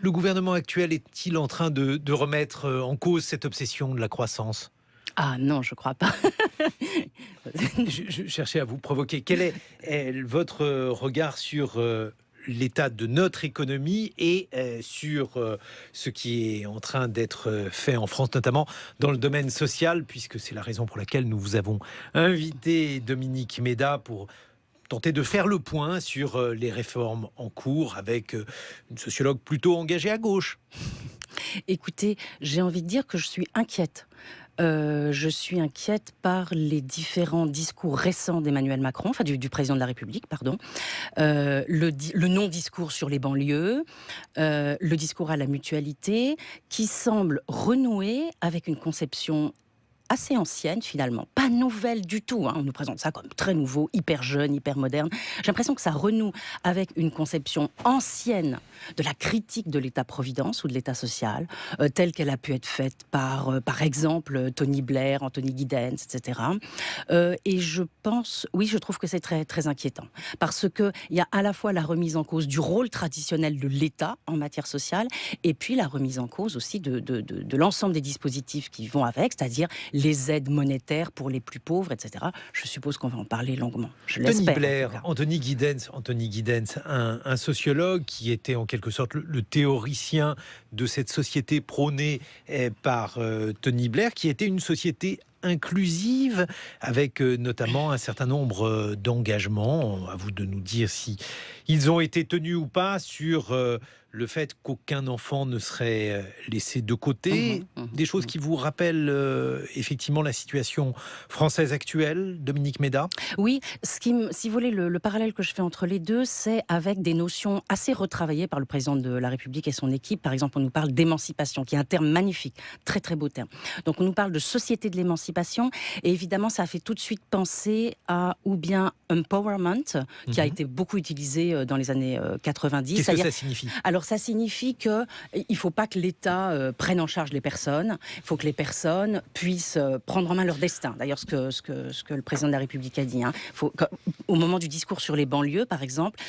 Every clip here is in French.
Le gouvernement actuel est-il en train de remettre en cause cette obsession de la croissance ? Ah non, je crois pas. Je cherchais à vous provoquer. Quel est votre regard sur l'état de notre économie et sur ce qui est en train d'être fait en France, notamment dans le domaine social, puisque c'est la raison pour laquelle nous vous avons invité, Dominique Méda, pour tenter de faire le point sur les réformes en cours avec une sociologue plutôt engagée à gauche. Écoutez, j'ai envie de dire que je suis inquiète. Je suis inquiète par les différents discours récents d'Emmanuel Macron, enfin du président de la République, pardon. Le non-discours sur les banlieues, le discours à la mutualité, qui semble renouer avec une conception assez ancienne finalement, pas nouvelle du tout, hein. On nous présente ça comme très nouveau, hyper jeune, hyper moderne. J'ai l'impression que ça renoue avec une conception ancienne de la critique de l'État-providence ou de l'État social, telle qu'elle a pu être faite par exemple, Tony Blair, Anthony Giddens, etc. Et je pense, oui, je trouve que c'est très, très inquiétant, parce qu'il y a à la fois la remise en cause du rôle traditionnel de l'État en matière sociale, et puis la remise en cause aussi de l'ensemble des dispositifs qui vont avec, c'est-à-dire les aides monétaires pour les plus pauvres, etc. Je suppose qu'on va en parler longuement. Je l'espère. Tony Blair, Anthony Giddens, un sociologue qui était en quelque sorte le théoricien de cette société prônée par Tony Blair, qui était une société inclusive, avec notamment un certain nombre d'engagements. À vous de nous dire si ils ont été tenus ou pas sur le fait qu'aucun enfant ne serait laissé de côté. Des choses qui vous rappellent effectivement la situation française actuelle, Dominique Méda ? Oui, si vous voulez, le parallèle que je fais entre les deux, c'est avec des notions assez retravaillées par le président de la République et son équipe. Par exemple, on nous parle d'émancipation, qui est un terme magnifique, très très beau terme. Donc on nous parle de société de l'émancipation, et évidemment ça a fait tout de suite penser à, ou bien empowerment, qui a été beaucoup utilisé dans les années 90. Qu'est-ce que ça signifie ? Alors ça signifie qu'il ne faut pas que l'État prenne en charge les personnes, il faut que les personnes puissent prendre en main leur destin. D'ailleurs, ce que le président de la République a dit. Hein. Au moment du discours sur les banlieues, par exemple,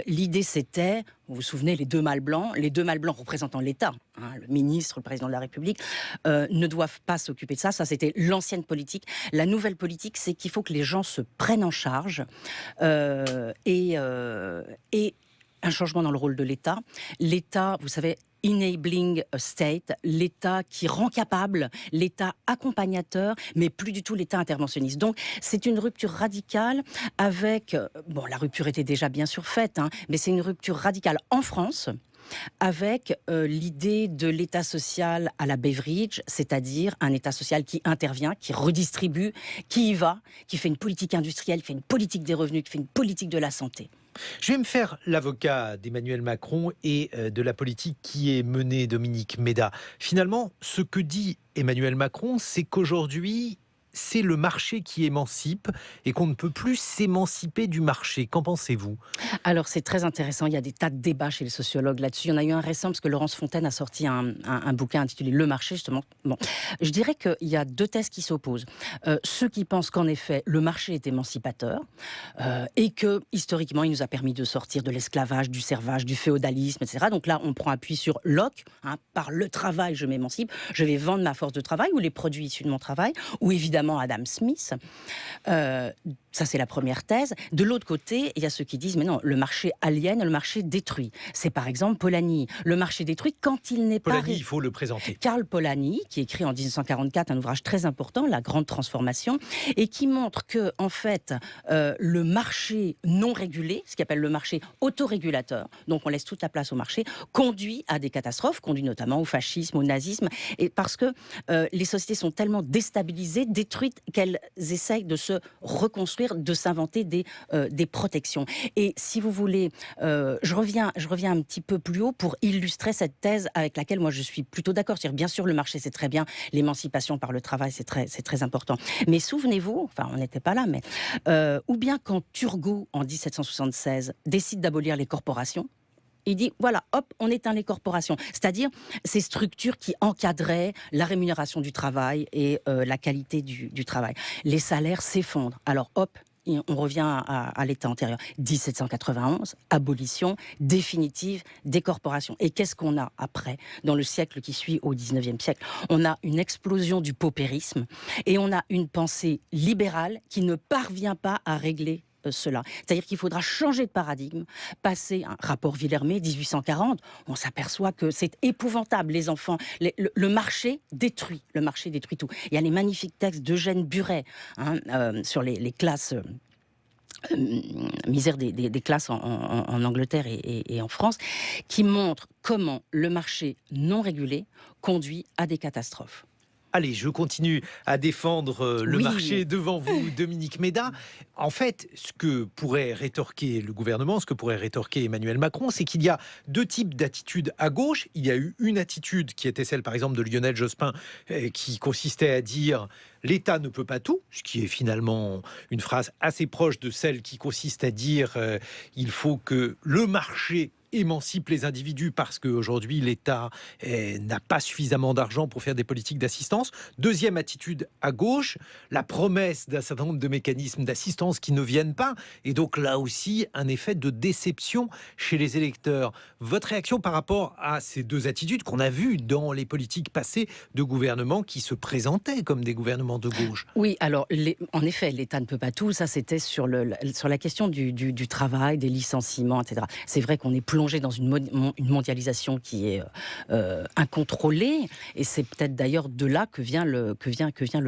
l'idée c'était, vous vous souvenez, les deux mâles blancs représentant l'État, hein, le ministre, le président de la République, ne doivent pas s'occuper de ça. Ça, c'était l'ancienne politique. La nouvelle politique, c'est qu'il faut que les gens se prennent en charge et un changement dans le rôle de l'État. L'État, vous savez, enabling state, l'État qui rend capable, l'État accompagnateur, mais plus du tout l'État interventionniste. Donc, c'est une rupture radicale avec... Bon, la rupture était déjà bien sûr faite, hein, mais c'est une rupture radicale en France, avec l'idée de l'État social à la Beveridge, c'est-à-dire un État social qui intervient, qui redistribue, qui y va, qui fait une politique industrielle, qui fait une politique des revenus, qui fait une politique de la santé. Je vais me faire l'avocat d'Emmanuel Macron et de la politique qui est menée, Dominique Méda. Finalement, ce que dit Emmanuel Macron, c'est qu'aujourd'hui, c'est le marché qui émancipe et qu'on ne peut plus s'émanciper du marché. Qu'en pensez-vous ? Alors c'est très intéressant, il y a des tas de débats chez les sociologues là-dessus. Il y en a eu un récent parce que Laurence Fontaine a sorti un bouquin intitulé « Le marché » justement. Bon, je dirais qu'il y a deux thèses qui s'opposent. Ceux qui pensent qu'en effet le marché est émancipateur et que historiquement il nous a permis de sortir de l'esclavage, du servage, du féodalisme, etc. Donc là on prend appui sur Locke, hein, par le travail je m'émancipe, je vais vendre ma force de travail ou les produits issus de mon travail, ou évidemment Adam Smith. Ça, c'est la première thèse. De l'autre côté, il y a ceux qui disent « Mais non, le marché aliène, le marché détruit ». C'est par exemple Polanyi. Le marché détruit quand il n'est pas... Polanyi, il faut le présenter. Karl Polanyi, qui écrit en 1944 un ouvrage très important, La Grande Transformation, et qui montre que, en fait, le marché non régulé, ce qu'il appelle le marché autorégulateur, donc on laisse toute la place au marché, conduit à des catastrophes, conduit notamment au fascisme, au nazisme, et parce que les sociétés sont tellement déstabilisées, détruites, qu'elles essayent de se reconstruire, de s'inventer des protections. Et si vous voulez, je reviens un petit peu plus haut pour illustrer cette thèse avec laquelle moi je suis plutôt d'accord. C'est-à-dire, bien sûr, le marché c'est très bien, l'émancipation par le travail c'est très important. Mais souvenez-vous, enfin on n'était pas là, mais ou bien quand Turgot en 1776 décide d'abolir les corporations, il dit, voilà, hop, on éteint les corporations. C'est-à-dire ces structures qui encadraient la rémunération du travail et la qualité du travail. Les salaires s'effondrent. Alors, hop, on revient à l'état antérieur. 1791, abolition définitive des corporations. Et qu'est-ce qu'on a après, dans le siècle qui suit au 19e siècle? On a une explosion du paupérisme et on a une pensée libérale qui ne parvient pas à régler cela. C'est-à-dire qu'il faudra changer de paradigme, passer un rapport Villermé 1840, on s'aperçoit que c'est épouvantable, les enfants, le marché détruit tout. Il y a les magnifiques textes d'Eugène Buret sur les classes... misère des classes en Angleterre et en France, qui montrent comment le marché non régulé conduit à des catastrophes. Allez, je continue à défendre le Oui. marché devant vous, Dominique Méda. En fait, ce que pourrait rétorquer le gouvernement, ce que pourrait rétorquer Emmanuel Macron, c'est qu'il y a deux types d'attitudes à gauche. Il y a eu une attitude qui était celle, par exemple, de Lionel Jospin, qui consistait à dire « l'État ne peut pas tout », ce qui est finalement une phrase assez proche de celle qui consiste à dire « il faut que le marché émancipe les individus parce qu'aujourd'hui l'État n'a pas suffisamment d'argent pour faire des politiques d'assistance ». Deuxième attitude à gauche, la promesse d'un certain nombre de mécanismes d'assistance qui ne viennent pas, et donc là aussi un effet de déception chez les électeurs. Votre réaction par rapport à ces deux attitudes qu'on a vues dans les politiques passées de gouvernements qui se présentaient comme des gouvernements de gauche? Oui, alors en effet, l'État ne peut pas tout. Ça, c'était sur la question du travail, des licenciements, etc. C'est vrai qu'on est plongé dans une mondialisation qui est incontrôlée, et c'est peut-être d'ailleurs de là que vient le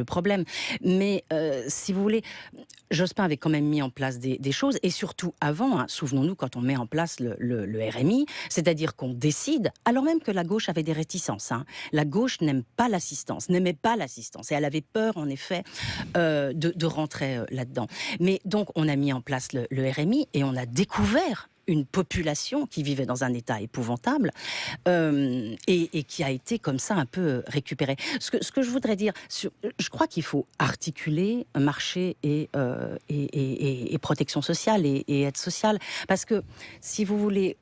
problème. Mais si vous voulez, Jospin avait quand même mis en place des choses, et surtout avant, souvenons-nous quand on met en place le RMI, c'est-à-dire qu'on décide, alors même que la gauche avait des réticences. La gauche n'aimait pas l'assistance, et elle avait peur en effet de rentrer là-dedans. Mais donc on a mis en place le RMI et on a découvert une population qui vivait dans un état épouvantable et qui a été comme ça un peu récupérée. Ce que je voudrais dire, je crois qu'il faut articuler marché et protection sociale et aide sociale, parce que si vous voulez...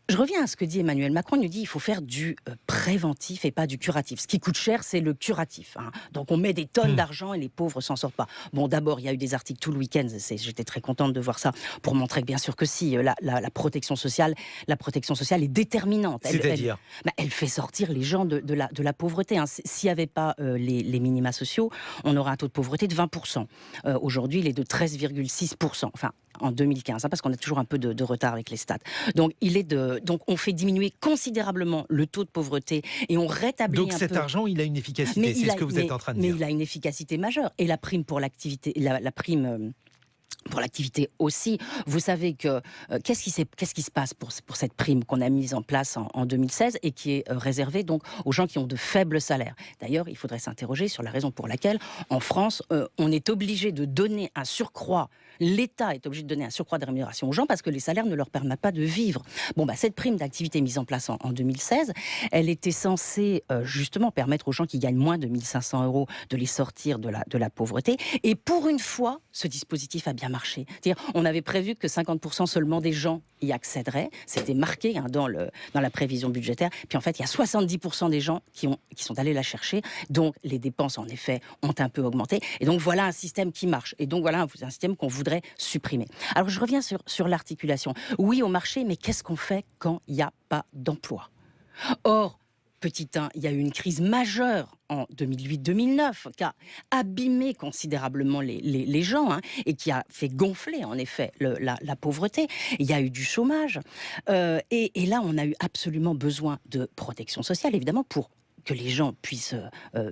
je reviens à ce que dit Emmanuel Macron. Il nous dit qu'il faut faire du préventif et pas du curatif. Ce qui coûte cher, c'est le curatif. Donc on met des tonnes d'argent et les pauvres s'en sortent pas. Bon, d'abord, il y a eu des articles tout le week-end. J'étais très contente de voir ça pour montrer que bien sûr que si, la protection sociale est déterminante. C'est-à-dire elle fait sortir les gens de la pauvreté. S'il n'y avait pas les minima sociaux, on aurait un taux de pauvreté de 20%. Aujourd'hui, il est de 13,6%. Enfin, en 2015, parce qu'on a toujours un peu de retard avec les stats. Donc, on fait diminuer considérablement le taux de pauvreté et on rétablit un peu... Donc cet argent, il a une efficacité, c'est ce que vous êtes en train de dire. Mais il a une efficacité majeure. Et la prime pour l'activité... la prime... pour l'activité aussi. Vous savez que qu'est-ce qui se passe pour cette prime qu'on a mise en place en 2016 et qui est réservée donc aux gens qui ont de faibles salaires. D'ailleurs, il faudrait s'interroger sur la raison pour laquelle en France, on est obligé de donner un surcroît. L'État est obligé de donner un surcroît de rémunération aux gens parce que les salaires ne leur permettent pas de vivre. Bon, cette prime d'activité mise en place en 2016, elle était censée justement permettre aux gens qui gagnent moins de 1 500 € de les sortir de la pauvreté. Et pour une fois, ce dispositif a bien marché. C'est-à-dire, on avait prévu que 50% seulement des gens y accéderaient. C'était marqué dans la prévision budgétaire. Puis en fait, il y a 70% des gens qui sont allés la chercher. Donc, les dépenses, en effet, ont un peu augmenté. Et donc, voilà un système qui marche. Et donc, voilà un système qu'on voudrait supprimer. Alors, je reviens sur l'articulation. Oui, au marché, mais qu'est-ce qu'on fait quand il n'y a pas d'emploi ? Or, petit 1, il y a eu une crise majeure en 2008-2009 qui a abîmé considérablement les gens et qui a fait gonfler en effet la pauvreté. Il y a eu du chômage et là on a eu absolument besoin de protection sociale évidemment pour que les gens puissent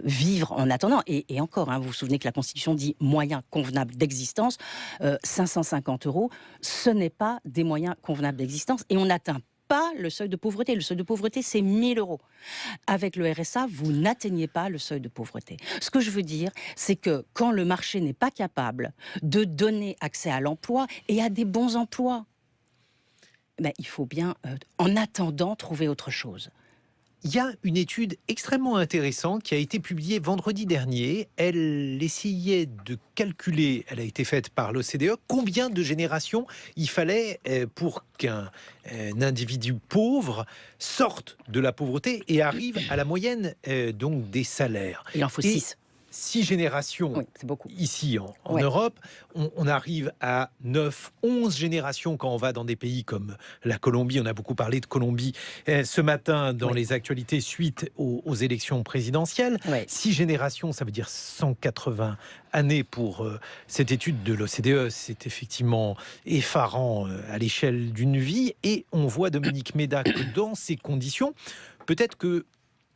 vivre en attendant. Et encore, vous vous souvenez que la Constitution dit moyens convenables d'existence. 550 €, ce n'est pas des moyens convenables d'existence et on n'atteint pas le seuil de pauvreté. Le seuil de pauvreté, c'est 1 000 €. Avec le RSA, vous n'atteignez pas le seuil de pauvreté. Ce que je veux dire, c'est que quand le marché n'est pas capable de donner accès à l'emploi et à des bons emplois, il faut bien, en attendant, trouver autre chose. Il y a une étude extrêmement intéressante qui a été publiée vendredi dernier. Elle essayait de calculer, elle a été faite par l'OCDE, combien de générations il fallait pour qu'un individu pauvre sorte de la pauvreté et arrive à la moyenne donc des salaires. Il en faut 6. 6 générations Oui, c'est beaucoup. ici en Ouais. Europe, on arrive à 9, 11 générations quand on va dans des pays comme la Colombie. On a beaucoup parlé de Colombie ce matin dans Oui. les actualités suite aux élections présidentielles. Ouais. 6 générations, ça veut dire 180 années pour cette étude de l'OCDE. C'est effectivement effarant à l'échelle d'une vie. Et on voit, Dominique Méda, que dans ces conditions, peut-être que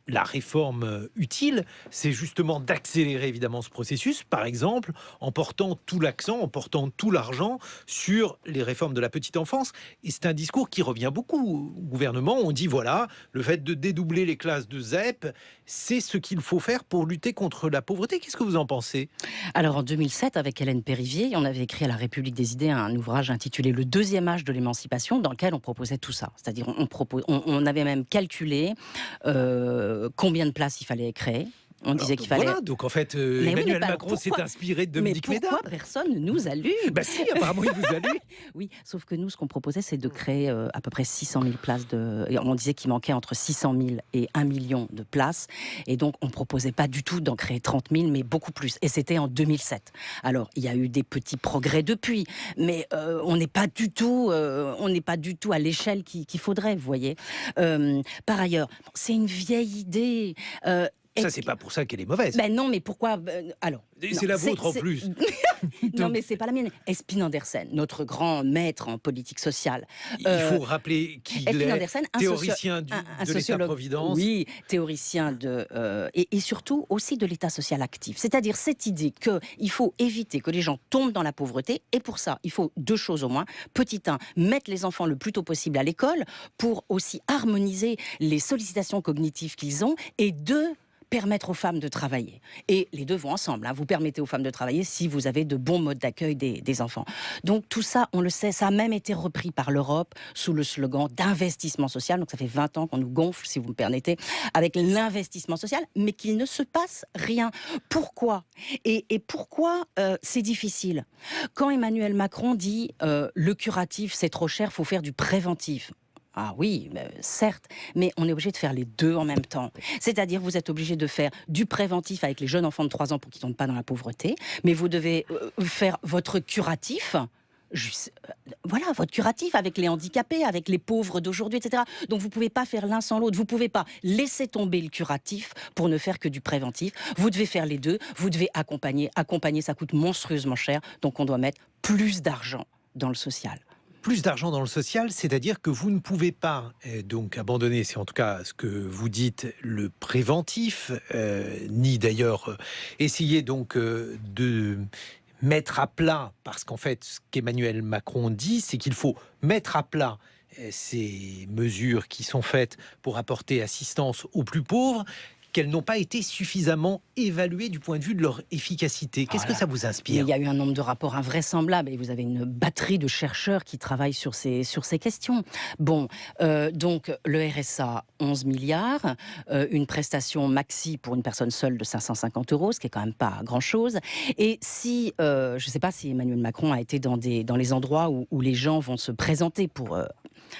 la réforme utile, c'est justement d'accélérer évidemment ce processus, par exemple en portant tout l'accent, en portant tout l'argent sur les réformes de la petite enfance. Et c'est un discours qui revient beaucoup au gouvernement. On dit voilà, le fait de dédoubler les classes de ZEP, c'est ce qu'il faut faire pour lutter contre la pauvreté. Qu'est-ce que vous en pensez? Alors en 2007, avec Hélène Périvier, on avait écrit à la République des idées un ouvrage intitulé Le deuxième âge de l'émancipation, dans lequel on proposait tout ça. C'est-à-dire on avait même calculé combien de places il fallait créer. On disait qu'il fallait... Voilà, donc en fait, Mais oui, Emmanuel mais Macron s'est inspiré de Dominique mais Méda. pourquoi personne ne nous a lus? Bah si, apparemment il vous a lu. Oui, sauf que nous, ce qu'on proposait, c'est de créer à peu près 600 000 places. Et on disait qu'il manquait entre 600 000 et 1 million de places. Et donc, on ne proposait pas du tout d'en créer 30 000, mais beaucoup plus. Et c'était en 2007. Alors, il y a eu des petits progrès depuis, mais on n'est pas du tout à l'échelle qu'il faudrait, vous voyez. Par ailleurs, c'est une vieille idée. Ça, c'est pas pour ça qu'elle est mauvaise. Ben non, mais pourquoi alors, C'est la vôtre en plus. Non, mais c'est pas la mienne. Espine Andersen, notre grand maître en politique sociale. Il faut rappeler qu'il Espine est Andersen, théoricien de l'État-providence. Oui, théoricien et surtout aussi de l'État social actif. C'est-à-dire cette idée qu'il faut éviter que les gens tombent dans la pauvreté. Et pour ça, il faut 2 choses au moins. Petit 1, mettre les enfants le plus tôt possible à l'école pour aussi harmoniser les sollicitations cognitives qu'ils ont. Et 2, permettre aux femmes de travailler. Et les deux vont ensemble. Hein. Vous permettez aux femmes de travailler si vous avez de bons modes d'accueil des enfants. Donc tout ça, on le sait, ça a même été repris par l'Europe sous le slogan d'investissement social. Donc ça fait 20 ans qu'on nous gonfle, si vous me permettez, avec l'investissement social, mais qu'il ne se passe rien. Pourquoi ? Et pourquoi c'est difficile ? Quand Emmanuel Macron dit le curatif c'est trop cher, il faut faire du préventif. Ah oui, certes, mais on est obligé de faire les deux en même temps. C'est-à-dire, vous êtes obligé de faire du préventif avec les jeunes enfants de 3 ans pour qu'ils ne tombent pas dans la pauvreté, mais vous devez faire votre curatif. Voilà, votre curatif avec les handicapés, avec les pauvres d'aujourd'hui, etc. Donc vous ne pouvez pas faire l'un sans l'autre. Vous ne pouvez pas laisser tomber le curatif pour ne faire que du préventif. Vous devez faire les deux. Vous devez accompagner. Accompagner, ça coûte monstrueusement cher. Donc on doit mettre plus d'argent dans le social. Plus d'argent dans le social, c'est-à-dire que vous ne pouvez pas donc abandonner, c'est en tout cas ce que vous dites, le préventif, ni d'ailleurs essayer donc de mettre à plat, parce qu'en fait, ce qu'Emmanuel Macron dit, c'est qu'il faut mettre à plat ces mesures qui sont faites pour apporter assistance aux plus pauvres, qu'elles n'ont pas été suffisamment évaluées du point de vue de leur efficacité. Qu'est-ce que ça vous inspire ? Il y a eu un nombre de rapports invraisemblables et vous avez une batterie de chercheurs qui travaillent sur ces questions. Bon, donc le RSA, 11 milliards, une prestation maxi pour une personne seule de 550 €, ce qui est quand même pas grand-chose. Et si, je ne sais pas si Emmanuel Macron a été dans les endroits où les gens vont se présenter pour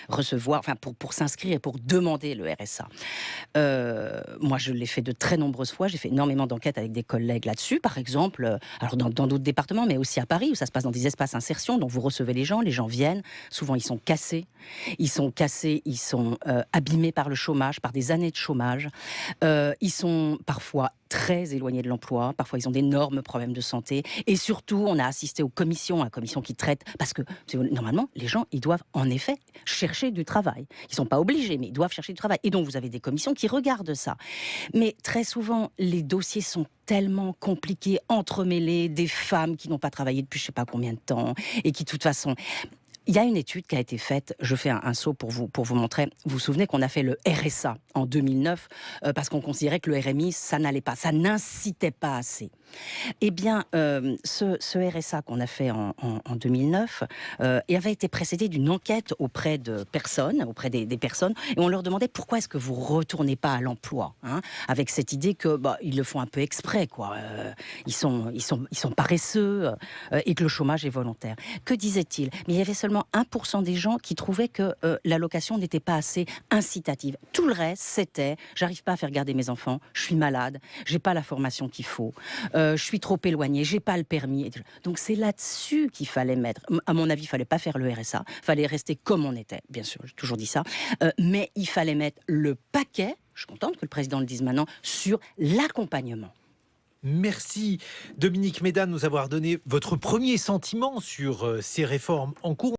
recevoir, enfin pour s'inscrire et pour demander le RSA. Moi, je l'ai fait de très nombreuses fois. J'ai fait énormément d'enquêtes avec des collègues là-dessus. Par exemple, alors dans d'autres départements, mais aussi à Paris, où ça se passe dans des espaces insertion. Donc vous recevez les gens viennent. Souvent, ils sont cassés. Ils sont abîmés par le chômage, par des années de chômage. Ils sont parfois très éloignés de l'emploi. Parfois, ils ont d'énormes problèmes de santé. Et surtout, on a assisté aux commissions, à commission qui traitent... Parce que, normalement, les gens, ils doivent, en effet, chercher du travail. Ils ne sont pas obligés, mais ils doivent chercher du travail. Et donc, vous avez des commissions qui regardent ça. Mais très souvent, les dossiers sont tellement compliqués, entremêlés, des femmes qui n'ont pas travaillé depuis je ne sais pas combien de temps, et qui, de toute façon... Il y a une étude qui a été faite, je fais un saut pour vous montrer. Vous vous souvenez qu'on a fait le RSA en 2009 parce qu'on considérait que le RMI, ça n'allait pas, ça n'incitait pas assez. Eh bien, ce RSA qu'on a fait en 2009 avait été précédé d'une enquête auprès de personnes, auprès des personnes, et on leur demandait pourquoi est-ce que vous retournez pas à l'emploi, hein, avec cette idée que ils le font un peu exprès, quoi. Ils sont paresseux et que le chômage est volontaire. Que disaient-ils ? Mais il y avait seulement seulement 1% des gens qui trouvaient que l'allocation n'était pas assez incitative. Tout le reste, c'était j'arrive pas à faire garder mes enfants, je suis malade, j'ai pas la formation qu'il faut, je suis trop éloignée, j'ai pas le permis. Donc c'est là-dessus qu'il fallait mettre. À mon avis, il fallait pas faire le RSA, fallait rester comme on était. Bien sûr, j'ai toujours dit ça, mais il fallait mettre le paquet. Je suis contente que le président le dise maintenant sur l'accompagnement. Merci Dominique Méda de nous avoir donné votre premier sentiment sur ces réformes en cours.